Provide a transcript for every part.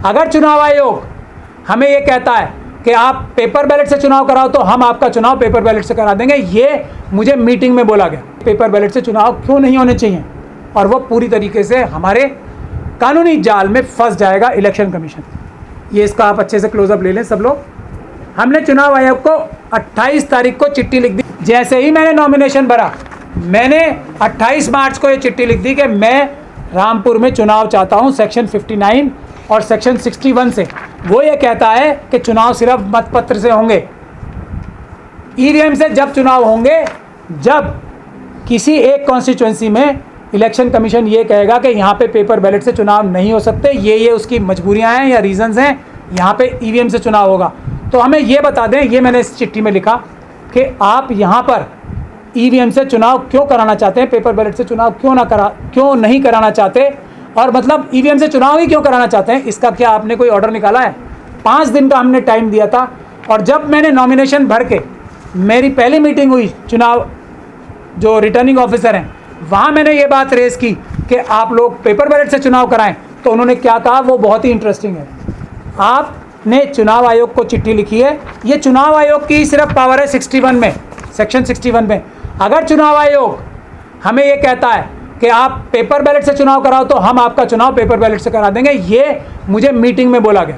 अगर चुनाव आयोग हमें ये कहता है कि आप पेपर बैलेट से चुनाव कराओ तो हम आपका चुनाव पेपर बैलेट से करा देंगे। ये मुझे मीटिंग में बोला गया। पेपर बैलेट से चुनाव क्यों नहीं होने चाहिए, और वो पूरी तरीके से हमारे कानूनी जाल में फंस जाएगा इलेक्शन कमीशन। ये इसका आप अच्छे से क्लोजअप ले लें सब लोग। हमने चुनाव आयोग को 28 तारीख को चिट्ठी लिख दी। जैसे ही मैंने नॉमिनेशन भरा, मैंने 28 मार्च को ये चिट्ठी लिख दी कि मैं रामपुर में चुनाव चाहता हूँ सेक्शन 59 और सेक्शन 61 से। वो ये कहता है कि चुनाव सिर्फ मतपत्र से होंगे। ईवीएम से जब चुनाव होंगे जब किसी एक कॉन्स्टिट्यूएंसी में इलेक्शन कमीशन ये कहेगा कि यहाँ पे पेपर बैलेट से चुनाव नहीं हो सकते, ये उसकी मजबूरियाँ हैं या रीजंस हैं, यहाँ पे ईवीएम से चुनाव होगा, तो हमें ये बता दें। ये मैंने इस चिट्ठी में लिखा कि आप यहाँ पर ईवीएम से चुनाव क्यों कराना चाहते हैं, पेपर बैलेट से चुनाव क्यों नहीं कराना चाहते, और मतलब ईवीएम से चुनाव ही क्यों कराना चाहते हैं। इसका क्या आपने कोई ऑर्डर निकाला है? 5 दिन का हमने टाइम दिया था, और जब मैंने नॉमिनेशन भर के मेरी पहली मीटिंग हुई चुनाव जो रिटर्निंग ऑफिसर हैं, वहाँ मैंने ये बात रेज़ की कि आप लोग पेपर बैलेट से चुनाव कराएं, तो उन्होंने क्या कहा वो बहुत ही इंटरेस्टिंग है। आपने चुनाव आयोग को चिट्ठी लिखी है, ये चुनाव आयोग की सिर्फ पावर है 61 में, सेक्शन 61 में। अगर चुनाव आयोग हमें ये कहता है कि आप पेपर बैलेट से चुनाव कराओ तो हम आपका चुनाव पेपर बैलेट से करा देंगे। ये मुझे मीटिंग में बोला गया।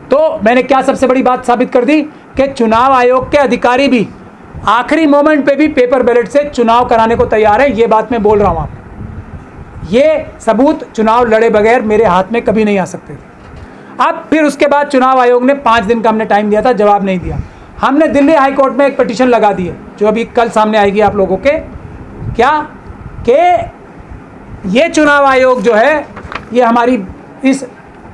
तो मैंने क्या सबसे बड़ी बात साबित कर दी कि चुनाव आयोग के अधिकारी भी आखिरी मोमेंट पे भी पेपर बैलेट से चुनाव कराने को तैयार है। ये बात मैं बोल रहा हूँ आपको। ये सबूत चुनाव लड़े बगैर मेरे हाथ में कभी नहीं आ सकते थे। अब फिर उसके बाद चुनाव आयोग ने 5 दिन का हमने टाइम दिया था, जवाब नहीं दिया। हमने दिल्ली हाई कोर्ट में एक पिटीशन लगा दी है जो अभी कल सामने आएगी आप लोगों के, क्या कि ये चुनाव आयोग जो है ये हमारी इस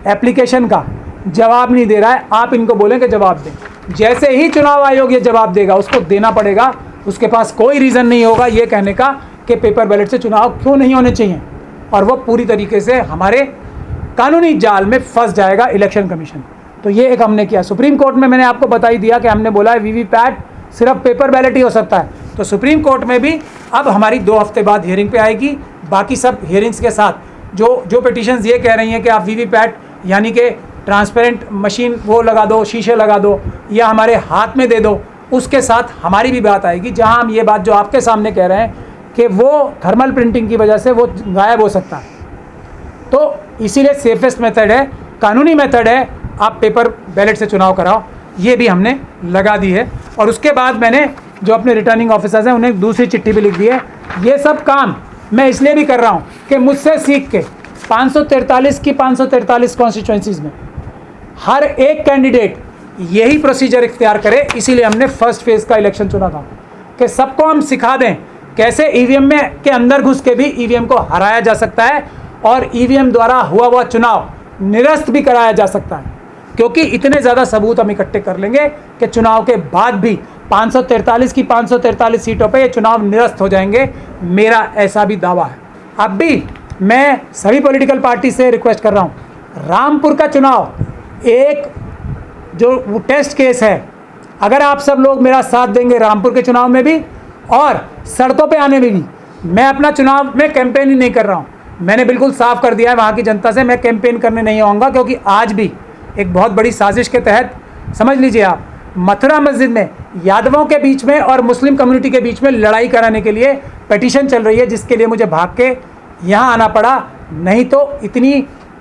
एप्लीकेशन का जवाब नहीं दे रहा है। आप इनको बोलें कि जवाब दें। जैसे ही चुनाव आयोग ये जवाब देगा उसको देना पड़ेगा। उसके पास कोई रीज़न नहीं होगा ये कहने का कि पेपर बैलेट से चुनाव क्यों नहीं होने चाहिए, और वो पूरी तरीके से हमारे कानूनी जाल में फंस जाएगा इलेक्शन कमीशन। तो ये एक हमने किया। सुप्रीम कोर्ट में मैंने आपको बता ही दिया कि हमने बोला है वीवीपैट सिर्फ पेपर बैलेट ही हो सकता है। तो सुप्रीम कोर्ट में भी अब हमारी 2 हफ्ते बाद हियरिंग पे आएगी। बाकी सब हियरिंग्स के साथ जो पिटीशंस ये कह रही हैं कि आप वीवीपैट यानी कि ट्रांसपेरेंट मशीन वो लगा दो, शीशे लगा दो या हमारे हाथ में दे दो, उसके साथ हमारी भी बात आएगी, जहां हम ये बात जो आपके सामने कह रहे हैं कि वो थर्मल प्रिंटिंग की वजह से वो गायब हो सकता है। तो इसीलिए सेफेस्ट मेथड है, कानूनी मेथड है, आप पेपर बैलेट से चुनाव कराओ। ये भी हमने लगा दी है। और उसके बाद मैंने जो अपने रिटर्निंग ऑफिसर्स हैं उन्हें दूसरी चिट्ठी भी लिख दी है। ये सब काम मैं इसलिए भी कर रहा हूँ कि मुझसे सीख के 543 की 543 कॉन्स्टिट्यूएंसीज़ में हर एक कैंडिडेट यही प्रोसीजर इख्तियार करे। इसीलिए हमने फर्स्ट फेज़ का इलेक्शन चुना था कि सबको हम सिखा दें कैसे ईवीएम में के अंदर घुस के भी ईवीएम को हराया जा सकता है और ईवीएम द्वारा हुआ चुनाव निरस्त भी कराया जा सकता है। क्योंकि इतने ज़्यादा सबूत हम इकट्ठे कर लेंगे कि चुनाव के बाद भी 543 की 543 सीटों पे ये चुनाव निरस्त हो जाएंगे। मेरा ऐसा भी दावा है। अब भी मैं सभी पॉलिटिकल पार्टी से रिक्वेस्ट कर रहा हूँ, रामपुर का चुनाव एक जो टेस्ट केस है। अगर आप सब लोग मेरा साथ देंगे रामपुर के चुनाव में भी और सड़कों पे आने में भी, मैं अपना चुनाव में कैंपेन ही नहीं कर रहा हूँ। मैंने बिल्कुल साफ कर दिया है वहाँ की जनता से, मैं कैंपेन करने नहीं आऊँगा। क्योंकि आज भी एक बहुत बड़ी साजिश के तहत समझ लीजिए आप, मथुरा मस्जिद में यादवों के बीच में और मुस्लिम कम्युनिटी के बीच में लड़ाई कराने के लिए पिटीशन चल रही है, जिसके लिए मुझे भाग के यहाँ आना पड़ा। नहीं तो इतनी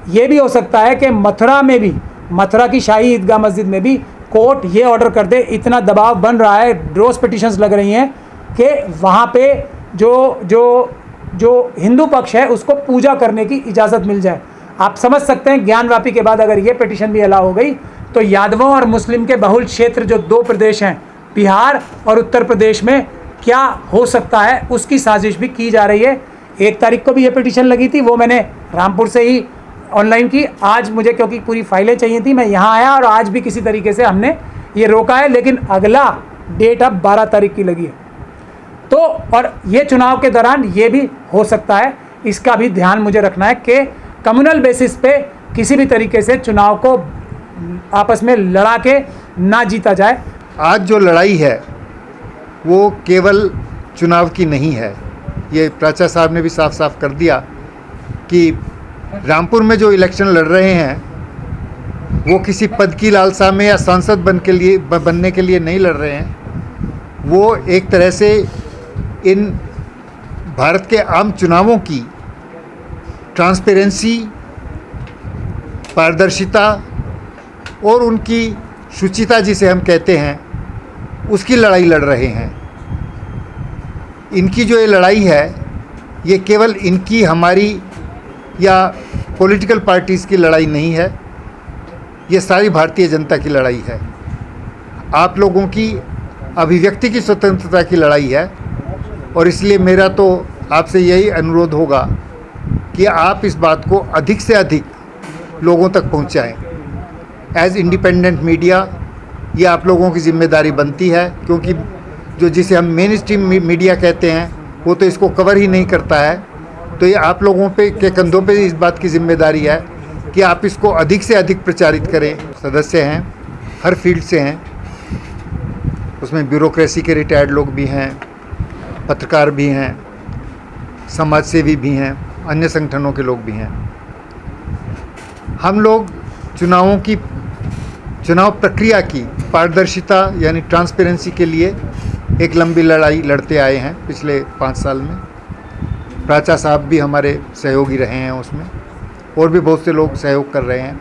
ये भी हो सकता है कि मथुरा में भी, मथुरा की शाही ईदगाह मस्जिद में भी कोर्ट ये ऑर्डर कर दे। इतना दबाव बन रहा है, रोज़ पिटीशंस लग रही हैं कि वहाँ पे जो हिंदू पक्ष है उसको पूजा करने की इजाज़त मिल जाए। आप समझ सकते हैं ज्ञानवापी के बाद अगर ये पिटीशन भी अलाउ हो गई तो यादवों और मुस्लिम के बहुल क्षेत्र जो 2 प्रदेश हैं, बिहार और उत्तर प्रदेश में क्या हो सकता है, उसकी साजिश भी की जा रही है। 1 तारीख को भी ये पिटीशन लगी थी, वो मैंने रामपुर से ही ऑनलाइन की। आज मुझे क्योंकि पूरी फाइलें चाहिए थी, मैं यहाँ आया और आज भी किसी तरीके से हमने ये रोका है। लेकिन अगला डेट अब 12 तारीख की लगी है। तो और ये चुनाव के दौरान ये भी हो सकता है, इसका भी ध्यान मुझे रखना है कि कम्युनल बेसिस पे किसी भी तरीके से चुनाव को आपस में लड़ा के ना जीता जाए। आज जो लड़ाई है वो केवल चुनाव की नहीं है। ये प्राचार्य साहब ने भी साफ साफ कर दिया कि रामपुर में जो इलेक्शन लड़ रहे हैं वो किसी पद की लालसा में या सांसद बनने के लिए नहीं लड़ रहे हैं। वो एक तरह से इन भारत के आम चुनावों की ट्रांसपेरेंसी, पारदर्शिता और उनकी शुचिता जिसे हम कहते हैं, उसकी लड़ाई लड़ रहे हैं। इनकी जो ये लड़ाई है, ये केवल इनकी, हमारी या पॉलिटिकल पार्टीज़ की लड़ाई नहीं है, ये सारी भारतीय जनता की लड़ाई है। आप लोगों की अभिव्यक्ति की स्वतंत्रता की लड़ाई है। और इसलिए मेरा तो आपसे यही अनुरोध होगा कि आप इस बात को अधिक से अधिक लोगों तक पहुंचाएं। एज इंडिपेंडेंट मीडिया ये आप लोगों की जिम्मेदारी बनती है, क्योंकि जो जिसे हम मेन स्ट्रीम मीडिया कहते हैं वो तो इसको कवर ही नहीं करता है। तो ये आप लोगों के कंधों पे इस बात की जिम्मेदारी है कि आप इसको अधिक से अधिक प्रचारित करें। सदस्य हैं, हर फील्ड से हैं, उसमें ब्यूरोक्रेसी के रिटायर्ड लोग भी हैं, पत्रकार भी हैं, समाज सेवी भी हैं, अन्य संगठनों के लोग भी हैं। हम लोग चुनाव प्रक्रिया की पारदर्शिता यानी ट्रांसपेरेंसी के लिए एक लंबी लड़ाई लड़ते आए हैं पिछले 5 साल में। प्राचा साहब भी हमारे सहयोगी रहे हैं उसमें, और भी बहुत से लोग सहयोग कर रहे हैं।